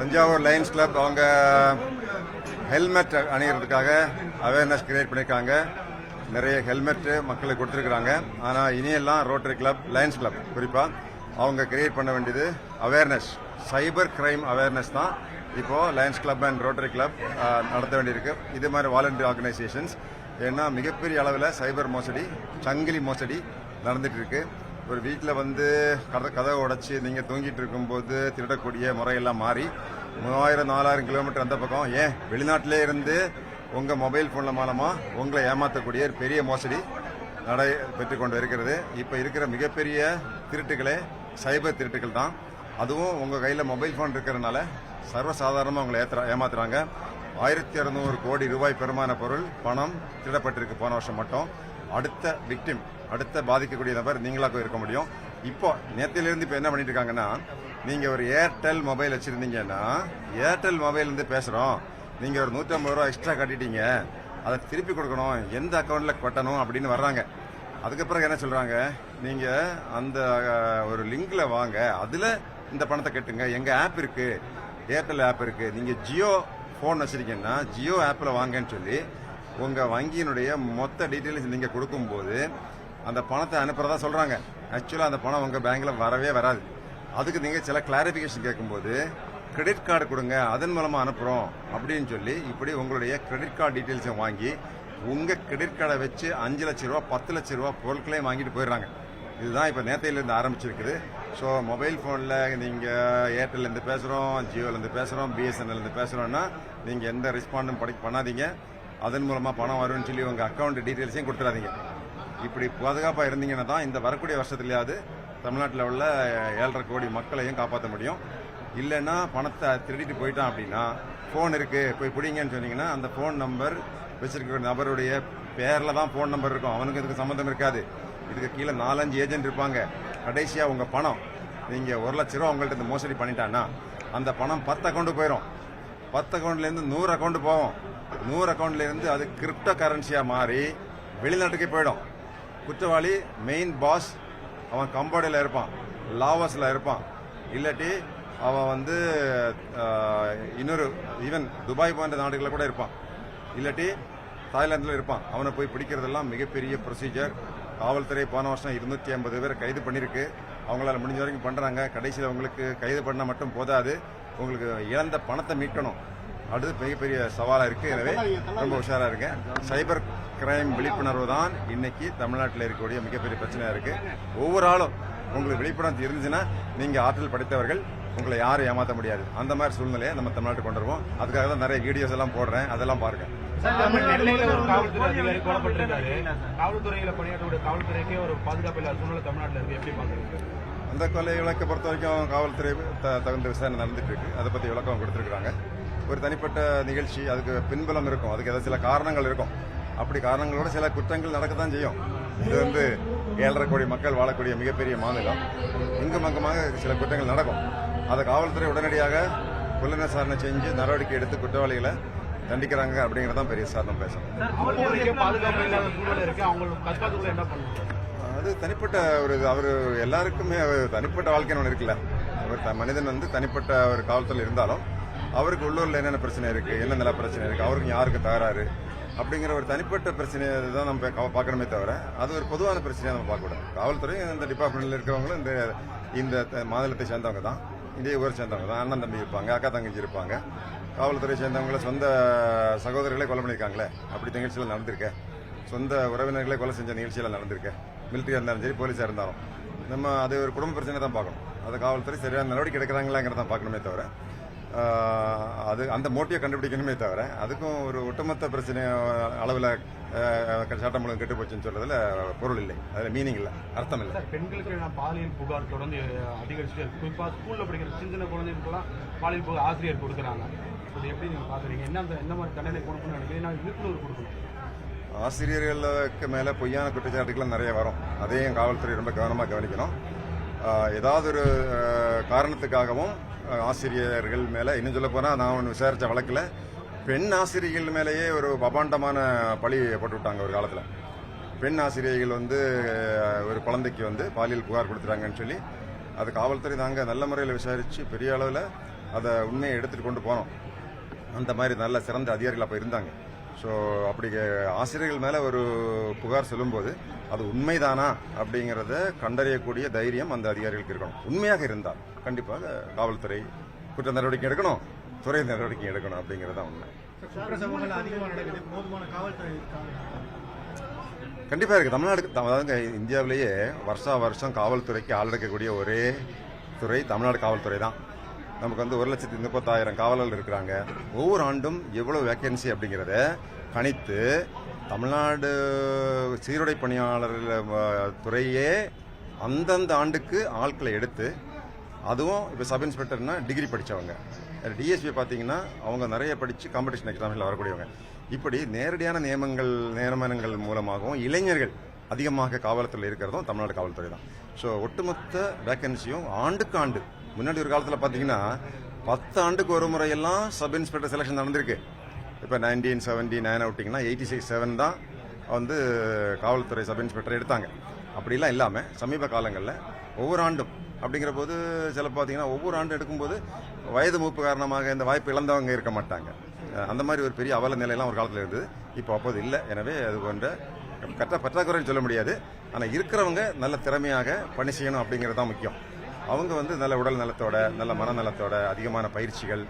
Thanjavur Lions club அவங்க helmet அணிகிறதுக்காக awareness create பண்ணியிருக்காங்க. நிறைய ஹெல்மெட்டு மக்களுக்கு கொடுத்துருக்குறாங்க. ஆனால் இனியெல்லாம் ரோட்டரி கிளப், லயன்ஸ் கிளப் குறிப்பாக அவங்க கிரியேட் பண்ண வேண்டியது அவேர்னஸ், சைபர் கிரைம் அவேர்னஸ் தான் இப்போது Lions club and rotary club நடத்த வேண்டியிருக்கு. இது மாதிரி வாலண்டியர் ஆர்கனைசேஷன்ஸ். ஏன்னா மிகப்பெரிய அளவில் சைபர் மோசடி, சங்கிலி மோசடி நடந்துட்டு இருக்கு. ஒரு வீட்டில் வந்து கதவை உடைச்சி நீங்கள் தூங்கிட்டு இருக்கும்போது திருடக்கூடிய முறையெல்லாம் மாறி 3000-4000 கிலோமீட்டர் அந்த பக்கம், ஏன் வெளிநாட்டிலே இருந்து உங்கள் மொபைல் ஃபோனில் மூலமாக உங்களை ஏமாற்றக்கூடிய ஒரு பெரிய மோசடி நடைபெற்று கொண்டு இருக்கிறது. இப்போ இருக்கிற மிகப்பெரிய திருட்டுகளே சைபர் திருட்டுகள் தான். அதுவும் உங்கள் கையில் மொபைல் ஃபோன் இருக்கிறதுனால சர்வசாதாரணமாக உங்களை ஏமாத்துறாங்க. 1600 கோடி ரூபாய் பெருமான பொருள் பணம் திருடப்பட்டிருக்கு போன வருஷம் மட்டும். அடுத்த விக்டிம், அடுத்த பாதிக்கக்கூடிய நபர் நீங்களாக இருக்க முடியும். இப்போ நேற்றிலிருந்து இப்போ என்ன பண்ணிட்டு இருக்காங்கன்னா, நீங்கள் ஒரு ஏர்டெல் மொபைல் வச்சுருந்தீங்கன்னா, ஏர்டெல் மொபைல்லேருந்து பேசுகிறோம், நீங்கள் ஒரு 150 ரூபா எக்ஸ்ட்ரா கட்டிட்டீங்க, அதை திருப்பி கொடுக்கணும், எந்த அக்கௌண்ட்டில் கட்டணும் அப்படின்னு வர்றாங்க. அதுக்கப்புறம் என்ன சொல்கிறாங்க, நீங்கள் அந்த ஒரு லிங்கில் வாங்க, அதில் இந்த பணத்தை கட்டுங்க, எங்கள் ஆப் இருக்குது, ஏர்டெல் ஆப் இருக்குது, நீங்கள் ஜியோ ஃபோன் வச்சுருக்கீங்கன்னா ஜியோ ஆப்பில் வாங்கன்னு சொல்லி உங்கள் வங்கியினுடைய மொத்த டீட்டெயில்ஸ் நீங்கள் கொடுக்கும்போது அந்த பணத்தை அனுப்புறதா சொல்கிறாங்க. ஆக்சுவலாக அந்த பணம் உங்கள் பேங்கில் வரவே வராது. அதுக்கு நீங்கள் சில கிளாரிஃபிகேஷன் கேட்கும்போது கிரெடிட் கார்டு கொடுங்க, அதன் மூலமாக அனுப்புகிறோம் அப்படின்னு சொல்லி இப்படி உங்களுடைய கிரெடிட் கார்டு டீட்டெயில்ஸை வாங்கி உங்கள் கிரெடிட் கார்டை வச்சு 5 லட்ச ரூபா 10 லட்ச ரூபா பொருட்களையும் வாங்கிட்டு போயிடுறாங்க. இதுதான் இப்போ நேற்றையிலேருந்து ஆரம்பிச்சிருக்குது. ஸோ மொபைல் ஃபோனில் நீங்கள் ஏர்டெல்லேருந்து பேசுகிறோம், ஜியோலேருந்து பேசுகிறோம், பிஎஸ்என்எல்லேருந்து பேசுகிறோன்னா நீங்கள் எந்த ரெஸ்பாண்டும் பண்ணாதீங்க. அதன் மூலமாக பணம் வரும்னு சொல்லி உங்கள் அக்கௌண்ட் டீட்டெயில்ஸையும் கொடுத்துடாதீங்க. இப்படி பாதுகாப்பாக இருந்தீங்கன்னா தான் இந்த வரக்கூடிய வருஷத்துலையாவது தமிழ்நாட்டில் உள்ள 7.5 கோடி மக்களையும் காப்பாற்ற முடியும். இல்லைன்னா பணத்தை திருடிட்டு போயிட்டான் அப்படின்னா, ஃபோன் இருக்குது போய் பிடிங்கன்னு சொன்னீங்கன்னா, அந்த ஃபோன் நம்பர் வச்சிருக்கிற நபருடைய பேரில் தான் ஃபோன் நம்பர் இருக்கும், அவனுக்கு இதுக்கு சம்மந்தம் இருக்காது. இதுக்கு கீழே 4-5 ஏஜென்ட் இருப்பாங்க. கடைசியாக உங்கள் பணம், நீங்கள் 1 லட்ச ரூபா உங்கள்கிட்ட இந்த மோசடி பண்ணிட்டான்னா அந்த பணம் 10 அக்கௌண்ட்டு போயிடும். 10 அக்கௌண்ட்லேருந்து 100 அக்கௌண்ட்டு போகும். 100 அக்கௌண்ட்லேருந்து அது கிரிப்டோ கரன்சியாக மாறி வெளிநாட்டுக்கே போயிடும். குற்றவாளி மெயின் பாஸ் அவன் கம்போடியில் இருப்பான், லாவோஸில் இருப்பான், இல்லாட்டி அவன் வந்து இன்னொரு ஈவன் துபாய் போன்ற நாடுகளில் கூட இருப்பான், இல்லாட்டி தாய்லாந்தில் இருப்பான். அவனை போய் பிடிக்கிறதெல்லாம் மிகப்பெரிய ப்ரொசீஜர். காவல்துறை போன வருஷம் 250 பேரை கைது பண்ணியிருக்கு. அவங்களால முடிஞ்ச வரைக்கும் பண்ணுறாங்க. கடைசியில் உங்களுக்கு கைது பண்ணால் மட்டும் போதாது, உங்களுக்கு இழந்த பணத்தை மீட்கணும். அடுத்து மிகப்பெரிய சவாலாக இருக்குது. எனவே ரொம்ப உஷாராக இருக்கேன். சைபர் கிரைம் விழிப்புணர்வு தான் இன்னைக்கு தமிழ்நாட்டில் இருக்கக்கூடிய மிகப்பெரிய பிரச்சனையாக இருக்குது. ஒவ்வொரு ஆளும் உங்களுக்கு விழிப்புணர்வு இருந்துச்சுன்னா நீங்கள் ஆற்றல் படைத்தவர்கள், உங்களை யாரும் ஏமாற்ற முடியாது. அந்த மாதிரி சூழ்நிலையை நம்ம தமிழ்நாட்டுக்கு கொண்டு வருவோம். அதுக்காக தான் நிறைய வீடியோஸ் எல்லாம் போடுறேன், அதெல்லாம் பாருங்க. நெல்லையில ஒரு காவல்துறை அதிகாரி கொல்லப்பட்டிருக்காரு. காவல்துறையில பணியாற்றக்கூடிய காவல்துறைக்கே ஒரு பாதுகாப்பு இல்லாத சூழ்நிலை தமிழ்நாட்டில் இருக்கு, எப்படி பாக்குறீங்க? அந்த கொலை வழக்கை பொறுத்த வரைக்கும் காவல்துறை தகுந்த விசாரணை நடந்துட்டு இருக்கு. அதை பற்றி விளக்கம் கொடுத்துருக்காங்க. ஒரு தனிப்பட்ட நிகழ்ச்சி, அதுக்கு பின்புலம் இருக்கும், அதுக்கு ஏதாவது சில காரணங்கள் இருக்கும். அப்படி காரணங்களோட சில குற்றங்கள் நடக்கத்தான் செய்யும். இது வந்து 7.5 கோடி மக்கள் வாழக்கூடிய மிகப்பெரிய மாநிலம். இங்கும் அங்குமாக சில குற்றங்கள் நடக்கும். அதை காவல்துறை உடனடியாக புலன் விசாரணை செஞ்சு நடவடிக்கை எடுத்து குற்றவாளிகளை தண்டிக்கிறாங்க அப்படிங்கறதான் பெரிய சாதனம் பேசணும். அது தனிப்பட்ட ஒரு அவர் எல்லாருக்குமே தனிப்பட்ட வாழ்க்கைன்னு ஒன்று இருக்குல்ல. ஒரு மனிதன் வந்து தனிப்பட்ட ஒரு காவல்துறையில் இருந்தாலும் அவருக்கு உள்ளூரில் என்னென்ன பிரச்சனை இருக்கு, என்ன நில பிரச்சனை இருக்கு, அவருக்கு யாருக்கு தகராறு அப்படிங்கிற ஒரு தனிப்பட்ட பிரச்சனையை தான் நம்ம பார்க்கணுமே தவிர அது ஒரு பொதுவான பிரச்சனையை நம்ம பார்க்கக்கூடாது. காவல்துறை இந்த டிபார்ட்மெண்ட்ல இருக்கிறவங்களும் இந்த மாநிலத்தை சேர்ந்தவங்க தான், இதே ஊரை சேர்ந்தவங்க தான். அண்ணன் தம்பி இருப்பாங்க, அக்கா தங்கச்சி இருப்பாங்க. காவல்துறை சேர்ந்தவங்கள சொந்த சகோதரர்களே கொலை பண்ணியிருக்காங்களே, அப்படி நிகழ்ச்சியில் நடந்திருக்கேன். சொந்த உறவினர்களே கொலை செஞ்ச நிகழ்ச்சியில் நடந்திருக்கேன். மிலிட்டரியாக இருந்தாலும் சரி, போலீஸாக இருந்தாலும் நம்ம அது ஒரு குடும்ப பிரச்சனை தான் பார்க்கணும். அது காவல்துறை சரியான நடவடிக்கை எடுக்கிறாங்களாங்கிறத பார்க்கணுமே தவிர அது அந்த மோட்டியை கண்டுபிடிக்கணுமே தவிர அதுக்கும் ஒரு ஒட்டுமொத்த பிரச்சனை அளவில் சட்டம் ஒழுங்கு கெட்டு போச்சுன்னு சொல்றதுல பொருள் இல்லை, அதில் மீனிங் இல்லை, அர்த்தம் இல்லை. பெண்களுக்கு பாலியல் புகார் தொடர்ந்து அதிகரிச்சுட்டு இருக்கு. குறிப்பாக ஸ்கூலில் படிக்கிற சின்ன குழந்தைகளுக்கெல்லாம் பாலியல் புகார் ஆசிரியர் கொடுக்குறாங்க. அது எப்படி நீங்கள் பார்க்குறீங்க? என்ன மாதிரி தண்டனை கொடுக்கணும்னு நினைக்கிறீங்க? விழிப்புணர்வு கொடுக்கணும். ஆசிரியர்களுக்கு மேலே பொய்யான குற்றச்சாட்டுகள் நிறைய வரும். அதையும் காவல்துறை ரொம்ப கவனமாக கவனிக்கணும். ஏதாவது ஒரு காரணத்துக்காகவும் ஆசிரியர்கள் மேலே, இன்னும் சொல்ல போனால் நான் விசாரித்த வழக்கில் பெண் ஆசிரியர்கள் மேலேயே ஒரு அபாண்டமான பழி போட்டு விட்டாங்க ஒரு காலத்தில். பெண் ஆசிரியர்கள் வந்து ஒரு குழந்தைக்கு வந்து பாலியல் புகார் கொடுத்துட்டாங்கன்னு சொல்லி அது காவல்துறை தாங்க நல்ல முறையில் விசாரித்து பெரிய அளவில் அதை உண்மையை எடுத்துகிட்டு கொண்டு போனோம். அந்த மாதிரி நல்ல சிறந்த அதிகாரிகள் அப்போ இருந்தாங்க. ஸோ அப்படி ஆசிரியர்கள் மேலே ஒரு புகார் சொல்லும்போது அது உண்மைதானா அப்படிங்கிறத கண்டறியக்கூடிய தைரியம் அந்த அதிகாரிகளுக்கு இருக்கணும். உண்மையாக இருந்தால் கண்டிப்பாக காவல்துறை குற்ற நடவடிக்கை எடுக்கணும், துறை நடவடிக்கை எடுக்கணும் அப்படிங்கிறது தான் உண்மை. கண்டிப்பாக இருக்குது. தமிழ்நாடு அதாவது இந்தியாவிலேயே வருஷம் காவல்துறைக்கு ஆள் எடுக்கக்கூடிய ஒரே துறை தமிழ்நாடு காவல்துறை தான். நமக்கு வந்து 1,34,000 காவலர்கள் இருக்கிறாங்க. ஒவ்வொரு ஆண்டும் எவ்வளவு வேக்கன்சி அப்படிங்கிறத கணித்து தமிழ்நாடு சீருடை பணியாளர்கள் துறையே அந்தந்த ஆண்டுக்கு ஆட்களை எடுத்து, அதுவும் இப்போ சப் இன்ஸ்பெக்டர்னா டிகிரி படித்தவங்க, டிஎஸ்பி பார்த்தீங்கன்னா அவங்க நிறைய படித்து காம்படிஷன் எக்ஸாமில் வரக்கூடியவங்க. இப்படி நேரடியான நியமனங்கள் மூலமாகவும் இளைஞர்கள் அதிகமாக காவல்துறையில் இருக்கிறதும் தமிழ்நாடு காவல்துறை தான். ஸோ ஒட்டுமொத்த வேக்கன்சியும் ஆண்டுக்கு ஆண்டு, முன்னாடி ஒரு காலத்தில் பார்த்தீங்கன்னா 10 ஆண்டுக்கு ஒரு முறையெல்லாம் சப் இன்ஸ்பெக்டர் செலெக்ஷன் நடந்திருக்கு. இப்போ 1979 விட்டிங்கன்னா 86-7 தான் வந்து காவல்துறை சப் இன்ஸ்பெக்டர் எடுத்தாங்க. அப்படிலாம் இல்லாமல் சமீப காலங்களில் ஒவ்வொரு ஆண்டும் அப்படிங்கிற போது சில பார்த்தீங்கன்னா ஒவ்வொரு ஆண்டும் எடுக்கும்போது வயது மூப்பு காரணமாக இந்த வாய்ப்பு இழந்தவங்க இருக்க மாட்டாங்க. அந்த மாதிரி ஒரு பெரிய அவல நிலையெல்லாம் ஒரு காலத்தில் இருந்தது. இப்போ அப்போது இல்லை. எனவே அது போன்ற பற்றாக்குறைன்னு சொல்ல முடியாது. ஆனால் இருக்கிறவங்க நல்ல திறமையாக பணி செய்யணும் அப்படிங்கிறது தான் முக்கியம். அவங்க வந்து நல்ல உடல் நலத்தோட, நல்ல மனநலத்தோட, அதிகமான பயிற்சிகள்.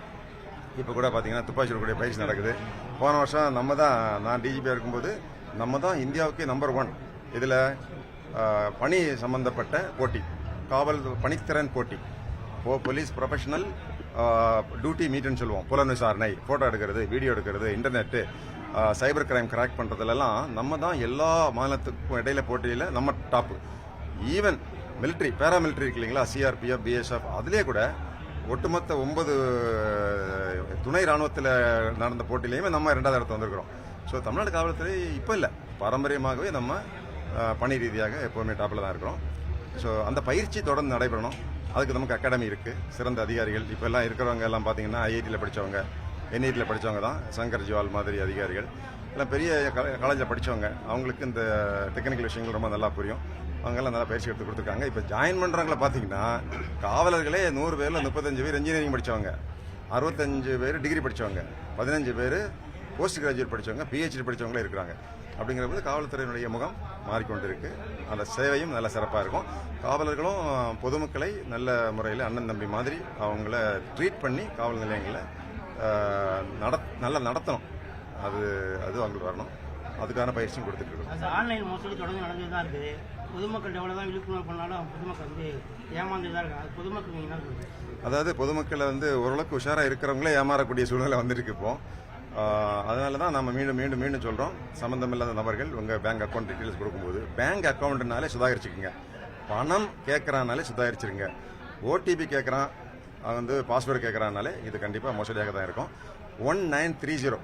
இப்போ கூட பார்த்தீங்கன்னா துப்பாக்கி சூடக்கூடிய பயிற்சி நடக்குது. போன வருஷம் நான் டிஜிபியாக இருக்கும்போது நம்ம தான் இந்தியாவுக்கே நம்பர் 1 இதில் பணி சம்பந்தப்பட்ட போட்டி, காவல் பணித்திறன் போட்டி, போலீஸ் ப்ரொஃபஷனல் டியூட்டி மீட்னு சொல்லுவோம். புலன் விசாரணை, ஃபோட்டோ எடுக்கிறது, வீடியோ எடுக்கிறது, இன்டர்நெட்டு, சைபர் கிரைம் கிராக் பண்ணுறதுலாம் நம்ம தான் எல்லா மாநிலத்துக்கும் இடையில போட்டியில் நம்ம டாப்பு. ஈவன் மிலிட்ரி, பேராமிலிட்ரி இருக்கு இல்லைங்களா, சிஆர்பிஎஃப், பிஎஸ்எஃப், அதுலேயே கூட ஒட்டுமொத்த 9 துணை ராணுவத்தில் நடந்த போட்டியிலையுமே நம்ம 2வது இடத்துல வந்திருக்கிறோம். ஸோ தமிழ்நாடு காவல்துறை இப்போ இல்லை, பாரம்பரியமாகவே நம்ம பணி ரீதியாக எப்போவுமே டாப்பில் தான் இருக்கிறோம். ஸோ அந்த பயிற்சி தொடர்ந்து நடைபெறணும். அதுக்கு நமக்கு அகாடமி இருக்குது, சிறந்த அதிகாரிகள். இப்போ எல்லாம் இருக்கிறவங்க எல்லாம் பார்த்தீங்கன்னா ஐஐடியில் படித்தவங்க, என்ஐடியில் படித்தவங்க தான். சங்கர் ஜுவால் மாதிரி அதிகாரிகள் எல்லாம் பெரிய காலேஜில் படித்தவங்க. அவங்களுக்கு இந்த டெக்னிக்கல் விஷயங்கள் ரொம்ப நல்லா புரியும். அவங்கெல்லாம் நல்லா பயிற்சி எடுத்து கொடுத்துருக்காங்க. இப்போ ஜாயின் பண்ணுறவங்கள பார்த்தீங்கன்னா காவலர்களே 100 பேரில் 35 பேர் இன்ஜினியரிங் படித்தவங்க, 65 பேர் டிகிரி படித்தவங்க, 15 பேர் போஸ்ட் கிராஜுவேட் படித்தவங்க, பிஹெச்டி படித்தவங்களே இருக்கிறாங்க. அப்படிங்கிறபோது காவல்துறையினுடைய முகம் மாறிக்கொண்டிருக்கு. அந்த சேவையும் நல்ல சிறப்பாக இருக்கும். காவலர்களும் பொதுமக்களை நல்ல முறையில் அண்ணன் தம்பி மாதிரி அவங்கள ட்ரீட் பண்ணி காவல் நிலையங்களை நல்லா நடத்தணும். அது அவங்களுக்கு வரணும். அதுக்கான பயிற்சியும் கொடுத்துட்டு இருக்கோம். ஆன்லைன் மோசடி தொடர்ந்து நடந்துட்டு தான் இருக்குது. பொதுமக்கள் எவ்வளோ தான் விழிப்புணர்வு பண்ணாலும் பொதுமக்கள் வந்து ஏமாந்து தான் இருக்காங்க. பொதுமக்கள் நீங்கள் என்ன சொல்லுங்கள்? அதாவது பொதுமக்களை வந்து ஓரளவுக்கு உஷாராக இருக்கிறவங்களே ஏமாறக்கூடிய சூழ்நிலை வந்திருக்கு இப்போ. அதனால தான் நம்ம மீண்டும் சொல்கிறோம், சம்மந்தமில்லாத நபர்கள் உங்கள் பேங்க் அக்கௌண்ட் டீட்டெயில்ஸ் கொடுக்கும்போது பேங்க் அக்கௌண்ட்னாலே சுதாகரிச்சுக்குங்க. பணம் கேட்குறானாலே சுதாகரிச்சிருங்க. ஓடிபி கேட்குறான், வந்து பாஸ்வேர்டு கேட்குறானாலே இது கண்டிப்பாக மோசடியாக தான் இருக்கும். 1930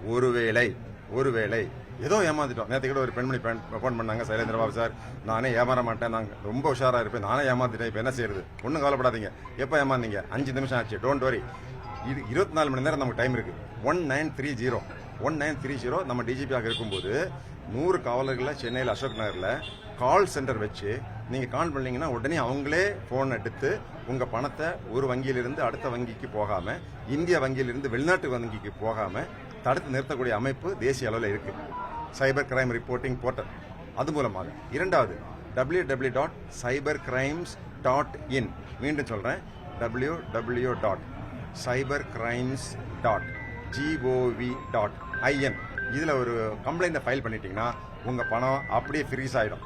ஒருவேளை ஏதோ ஏமாந்துட்டோம். நேற்று கூட ஒரு பெண்மணி ஃபோன் பண்ணாங்க, சைலேந்திரபாபு சார் நான் ஏமாற மாட்டேன், நாங்கள் ரொம்ப உஷாராக இருப்பேன், நானே ஏமாந்துட்டேன், இப்போ என்ன செய்யறது? ஒன்றும் கவலைப்படாதீங்க. எப்போ ஏமாந்தீங்க? 5 நிமிஷம் ஆச்சு, டோன்ட் வரி. இது 24 மணி நேரம் நமக்கு டைம் இருக்குது. 1930 நம்ம டிஜிபியாக இருக்கும்போது 100 காவலர்களை சென்னையில் அசோக் நகரில் கால் சென்டர் வச்சு நீங்கள் கால் பண்ணீங்கன்னா உடனே அவங்களே ஃபோன் எடுத்து உங்கள் பணத்தை ஒரு வங்கியிலிருந்து அடுத்த வங்கிக்கு போகாமல், இந்திய வங்கியிலிருந்து வெளிநாட்டு வங்கிக்கு போகாமல் தடுத்து நிறுத்தக்கூடிய அமைப்பு தேசிய அளவில் இருக்குது. சைபர் கிரைம் ரிப்போர்ட்டிங் போர்ட்டல், அது மூலமாக. 2வது www.cybercrimes.in, மீண்டும் சொல்கிறேன், www.cybercrimes.gov.in. இதில் ஒரு கம்ப்ளைண்ட்டை ஃபைல் பண்ணிட்டீங்கன்னா உங்கள் பணம் அப்படியே ஃப்ரீஸ் ஆகிடும்.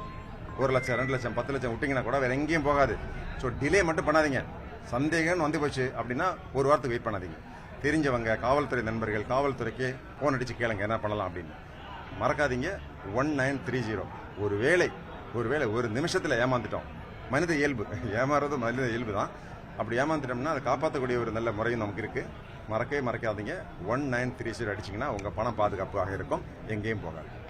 1 லட்சம், 2 லட்சம், 10 லட்சம் விட்டிங்கன்னா கூட வேறு எங்கேயும் போகாது. ஸோ டிலே மட்டும் பண்ணாதீங்க. சந்தேகம்னு வந்து போச்சு அப்படின்னா ஒரு வாரத்துக்கு வெயிட் பண்ணாதீங்க. தெரிஞ்சவங்க, காவல்துறை நண்பர்கள், காவல்துறைக்கு ஃபோன் அடித்து கேளுங்க என்ன பண்ணலாம் அப்படின்னு. மறக்காதீங்க 1930. ஒருவேளை ஒரு நிமிஷத்தில் ஏமாந்துட்டோம். மனித இயல்பு, ஏமாறுறது மனித இயல்பு தான். அப்படி ஏமாந்துட்டோம்னா அதை காப்பாற்றக்கூடிய ஒரு நல்ல முறையும் நமக்கு இருக்குது. மறக்காதீங்க. 1930 அடிச்சிங்கன்னா உங்கள் பணம் பாதுகாப்பாக இருக்கும், எங்கேயும் போகாது.